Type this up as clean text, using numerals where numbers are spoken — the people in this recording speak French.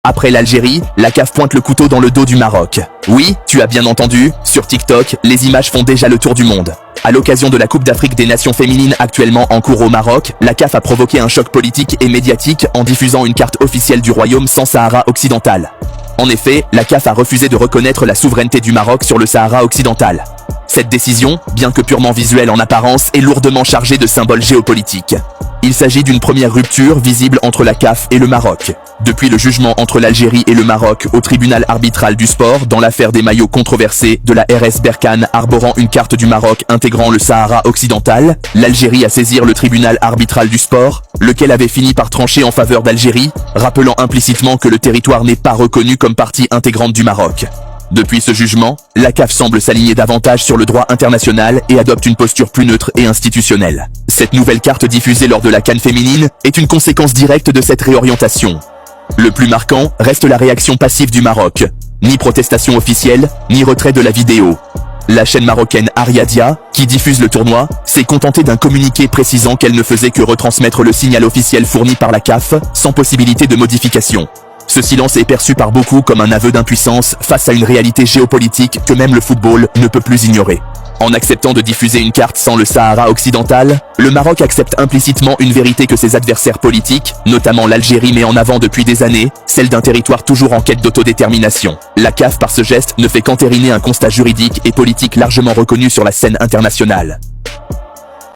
Après l'Algérie, la CAF pointe le couteau dans le dos du Maroc. Oui, tu as bien entendu, sur TikTok, les images font déjà le tour du monde. À l'occasion de la Coupe d'Afrique des Nations féminines actuellement en cours au Maroc, la CAF a provoqué un choc politique et médiatique en diffusant une carte officielle du royaume sans Sahara occidental. En effet, la CAF a refusé de reconnaître la souveraineté du Maroc sur le Sahara occidental. Cette décision, bien que purement visuelle en apparence, est lourdement chargée de symboles géopolitiques. Il s'agit d'une première rupture visible entre la CAF et le Maroc. Depuis le jugement entre l'Algérie et le Maroc au tribunal arbitral du sport dans l'affaire des maillots controversés de la RS Berkane arborant une carte du Maroc intégrant le Sahara occidental, l'Algérie a saisi le tribunal arbitral du sport, lequel avait fini par trancher en faveur d'Algérie, rappelant implicitement que le territoire n'est pas reconnu comme partie intégrante du Maroc. Depuis ce jugement, la CAF semble s'aligner davantage sur le droit international et adopte une posture plus neutre et institutionnelle. Cette nouvelle carte diffusée lors de la CAN féminine est une conséquence directe de cette réorientation. Le plus marquant reste la réaction passive du Maroc. Ni protestation officielle, ni retrait de la vidéo. La chaîne marocaine Ariadia, qui diffuse le tournoi, s'est contentée d'un communiqué précisant qu'elle ne faisait que retransmettre le signal officiel fourni par la CAF, sans possibilité de modification. Ce silence est perçu par beaucoup comme un aveu d'impuissance face à une réalité géopolitique que même le football ne peut plus ignorer. En acceptant de diffuser une carte sans le Sahara occidental, le Maroc accepte implicitement une vérité que ses adversaires politiques, notamment l'Algérie met en avant depuis des années, celle d'un territoire toujours en quête d'autodétermination. La CAF par ce geste ne fait qu'entériner un constat juridique et politique largement reconnu sur la scène internationale.